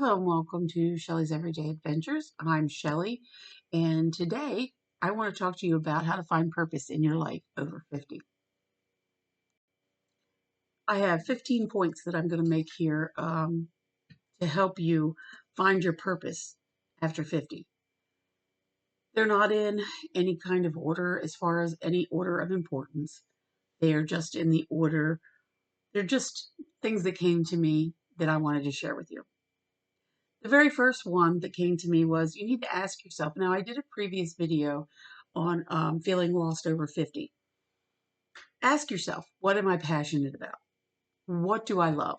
Hello and welcome to Shelley's Everyday Adventures. I'm Shelley, and today I want to talk to you about how to find purpose in your life over 50. I have 15 points that I'm going to make here to help you find your purpose after 50. They're not in any kind of order as far as any order of importance. They are just in the order, they're just things that came to me that I wanted to share with you. The very first one that came to me was you need to ask yourself. Now, I did a previous video on feeling lost over 50. Ask yourself, what am I passionate about? What do I love?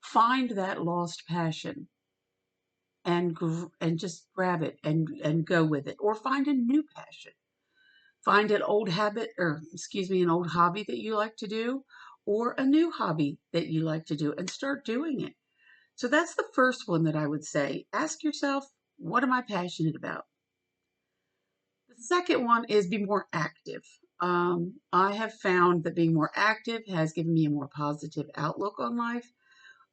Find that lost passion and just grab it and go with it, or find a new passion. Find an old habit, or excuse me, an old hobby that you like to do, or a new hobby that you like to do, and start doing it. So that's the first one that I would say. Ask yourself, what am I passionate about? The second one is be more active. I have found that being more active has given me a more positive outlook on life.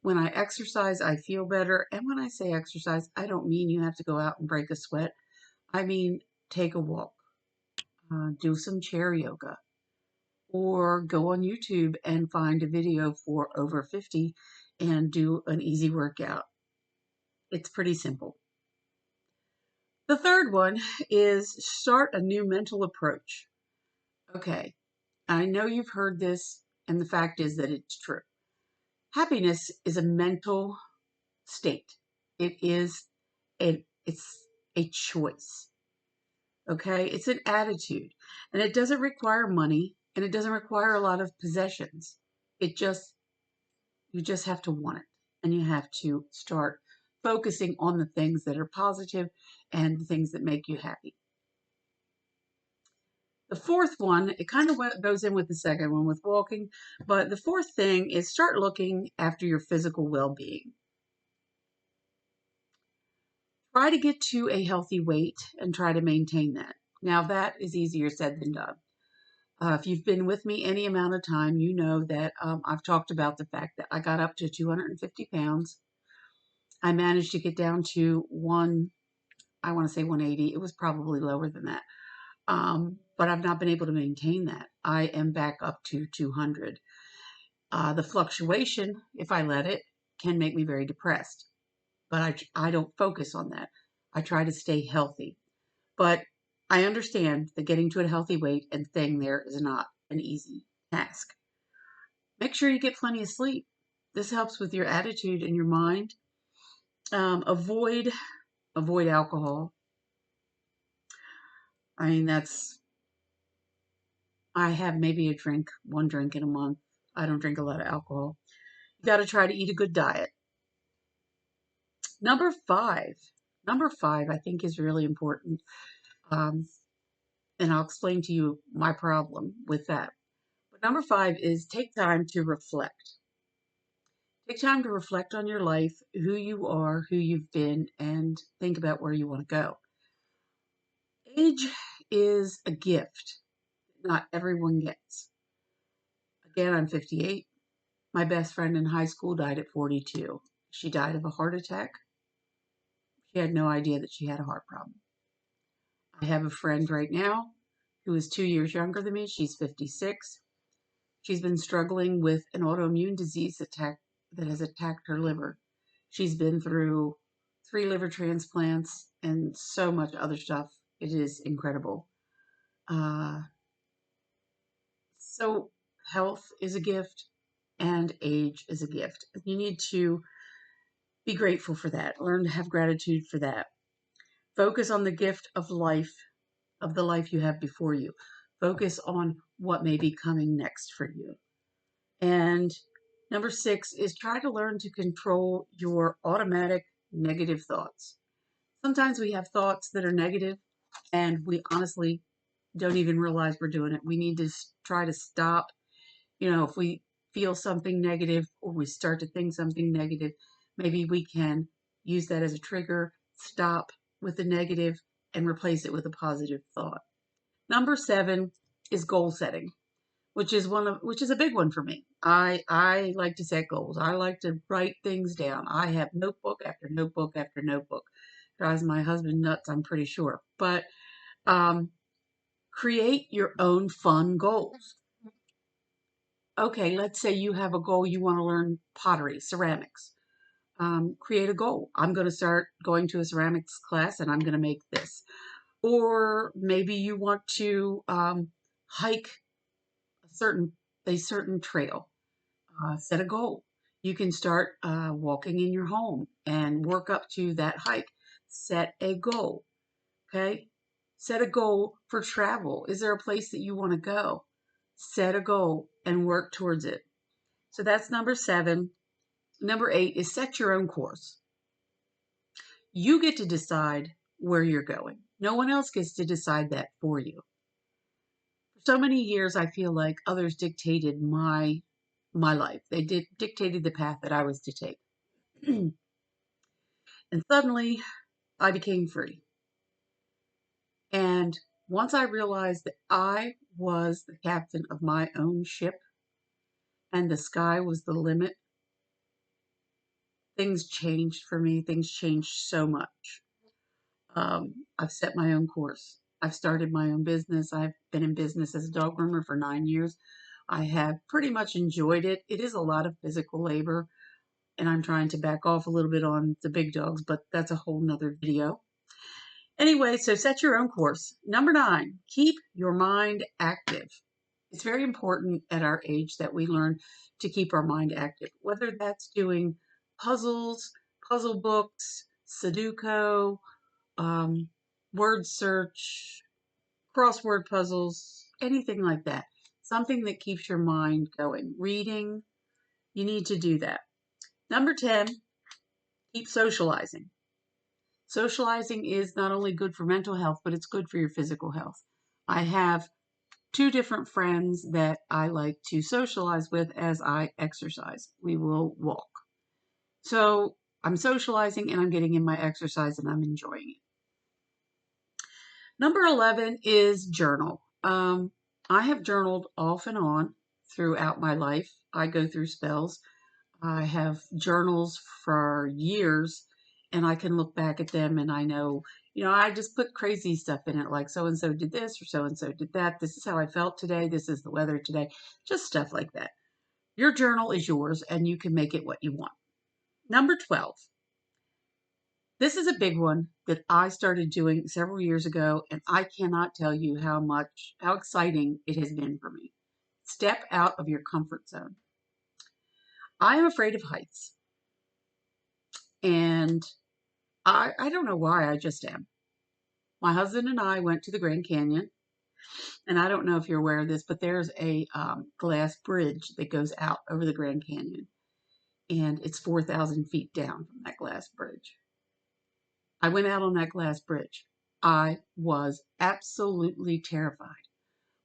When I exercise, I feel better. And when I say exercise, I don't mean you have to go out and break a sweat. I mean, take a walk, do some chair yoga, or go on YouTube and find a video for over 50 and do an easy workout. It's pretty simple. The third one is start a new mental approach. Okay, I know you've heard this, and the fact is that it's true. Happiness is a mental state. It's a choice. Okay, it's an attitude, and it doesn't require money, and it doesn't require a lot of possessions. You just have to want it, and you have to start focusing on the things that are positive and the things that make you happy. The fourth one, it kind of goes in with the second one with walking, but the fourth thing is start looking after your physical well-being. Try to get to a healthy weight and try to maintain that. Now, that is easier said than done. If you've been with me any amount of time, you know that I've talked about the fact that I got up to 250 pounds. I managed to get down to I want to say 180. It was probably lower than that. But I've not been able to maintain that. I am back up to 200. The fluctuation, if I let it, can make me very depressed. But I don't focus on that. I try to stay healthy. But I understand that getting to a healthy weight and staying there is not an easy task. Make sure you get plenty of sleep. This helps with your attitude and your mind. Avoid alcohol. I mean, I have maybe one drink in a month. I don't drink a lot of alcohol. You got to try to eat a good diet. Number five, I think is really important. Um, and I'll explain to you my problem with that. But number five is take time to reflect. Take time to reflect on your life, who you are, who you've been, and think about where you want to go. Age is a gift not everyone gets. Again, I'm 58. My best friend in high school died at 42. She died of a heart attack. She had no idea that she had a heart problem. I have a friend right now who is 2 years younger than me. She's 56. She's been struggling with an autoimmune disease that has attacked her liver. She's been through 3 liver transplants and so much other stuff. It is incredible. So health is a gift and age is a gift. You need to be grateful for that. Learn to have gratitude for that. Focus on the gift of life, of the life you have before you. Focus on what may be coming next for you. And number 6 is try to learn to control your automatic negative thoughts. Sometimes we have thoughts that are negative and we honestly don't even realize we're doing it. We need to try to stop. If we feel something negative or we start to think something negative, maybe we can use that as a trigger, stop with the negative and replace it with a positive thought. Number 7 is goal setting. which is a big one for me. I like to set goals. I like to write things down. I have notebook after notebook after notebook. Drives my husband nuts, I'm pretty sure. But um, create your own fun goals. Okay, let's say you have a goal, you want to learn pottery, ceramics. Create a goal. I'm going to start going to a ceramics class and I'm going to make this. Or maybe you want to hike certain a certain trail. Set a goal. You can start walking in your home and work up to that hike. Set a goal. Okay. Set a goal for travel. Is there a place that you want to go? Set a goal and work towards it. So that's number 7. Number 8 is set your own course. You get to decide where you're going. No one else gets to decide that for you. For so many years, I feel like others dictated my life. They dictated the path that I was to take. And suddenly I became free. And once I realized that I was the captain of my own ship and the sky was the limit, things changed for me. Things changed so much. I've set my own course. I've started my own business. I've been in business as a dog groomer for 9 years. I have pretty much enjoyed it. It is a lot of physical labor, and I'm trying to back off a little bit on the big dogs, but that's a whole nother video. Anyway, so set your own course. Number 9, keep your mind active. It's very important at our age that we learn to keep our mind active, whether that's doing puzzles, puzzle books, Sudoku, um, word search, crossword puzzles, anything like that. Something that keeps your mind going. Reading, you need to do that. Number 10, keep socializing. Socializing is not only good for mental health, but it's good for your physical health. I have 2 different friends that I like to socialize with as I exercise. We will walk. So I'm socializing and I'm getting in my exercise and I'm enjoying it. Number 11 is journal. I have journaled off and on throughout my life. I go through spells. I have journals for years and I can look back at them and I know, I just put crazy stuff in it like so and so did this or so and so did that. This is how I felt today. This is the weather today. Just stuff like that. Your journal is yours and you can make it what you want. Number 12. This is a big one that I started doing several years ago, and I cannot tell you how exciting it has been for me. Step out of your comfort zone. I am afraid of heights, and I don't know why, I just am. My husband and I went to the Grand Canyon, and I don't know if you're aware of this, but there's a glass bridge that goes out over the Grand Canyon, and it's 4,000 feet down from that glass bridge. I went out on that glass bridge. I was absolutely terrified,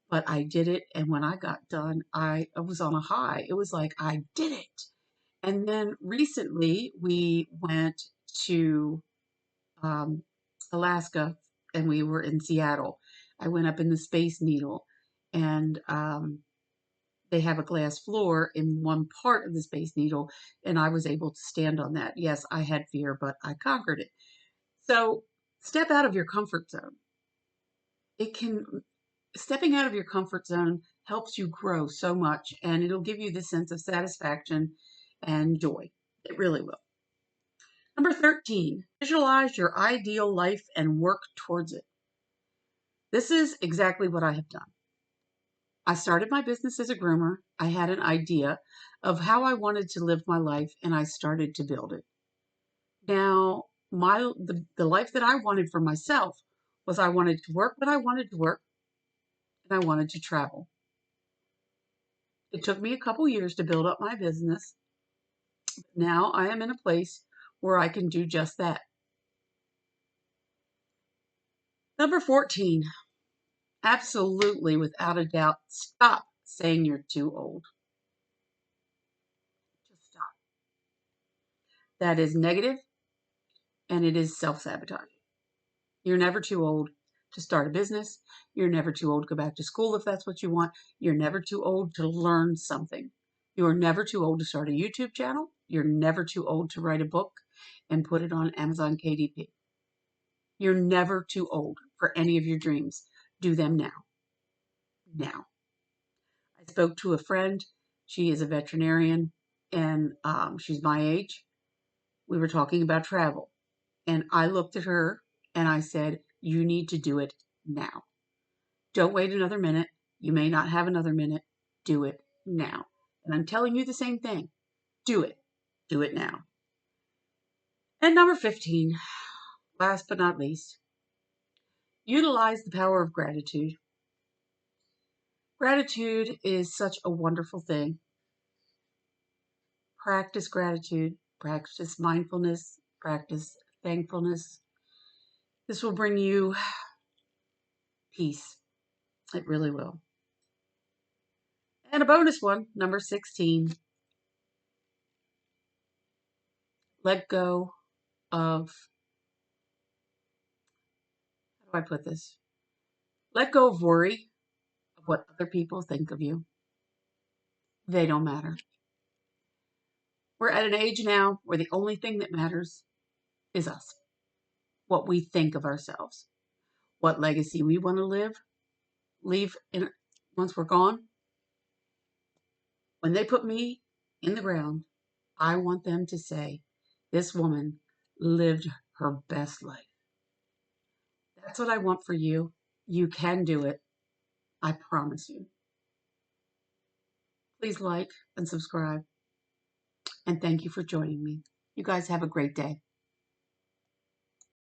but I did it. And when I got done, I was on a high. It was like, I did it. And then recently we went to um, Alaska and we were in Seattle. I went up in the Space Needle and they have a glass floor in one part of the Space Needle, and I was able to stand on that. Yes, I had fear, but I conquered it. So step out of your comfort zone. It can Stepping out of your comfort zone helps you grow so much and it'll give you this sense of satisfaction and joy. It really will. Number 13, visualize your ideal life and work towards it. This is exactly what I have done. I started my business as a groomer. I had an idea of how I wanted to live my life and I started to build it. Now, the life that I wanted for myself was I wanted to work when I wanted to work and I wanted to travel. It took me a couple years to build up my business. Now I am in a place where I can do just that. Number 14, absolutely without a doubt, stop saying you're too old. Just stop. That is negative and it is self-sabotage. You're never too old. to start a business. You're never too old to go back to school if that's what you want. You're never too old to learn something. You are never too old to start a YouTube channel. You're never too old to write a book and put it on Amazon KDP. You're never too old for any of your dreams. Do them now. Now. I spoke to a friend. She is a veterinarian and she's my age. We were talking about travel. And I looked at her and I said, you need to do it now. Don't wait another minute. You may not have another minute. Do it now. And I'm telling you the same thing. Do it. Do it now. And number 15, last but not least, utilize the power of gratitude. Gratitude is such a wonderful thing. Practice gratitude, practice mindfulness, practice thankfulness. This will bring you peace. It really will. And a bonus one, number 16. Let go of, how do I put this? Let go of worry of what other people think of you. They don't matter. We're at an age now where the only thing that matters is us. What we think of ourselves. What legacy we want to leave once we're gone. When they put me in the ground, I want them to say, this woman lived her best life. That's what I want for you. You can do it. I promise you. Please like and subscribe. And thank you for joining me. You guys have a great day.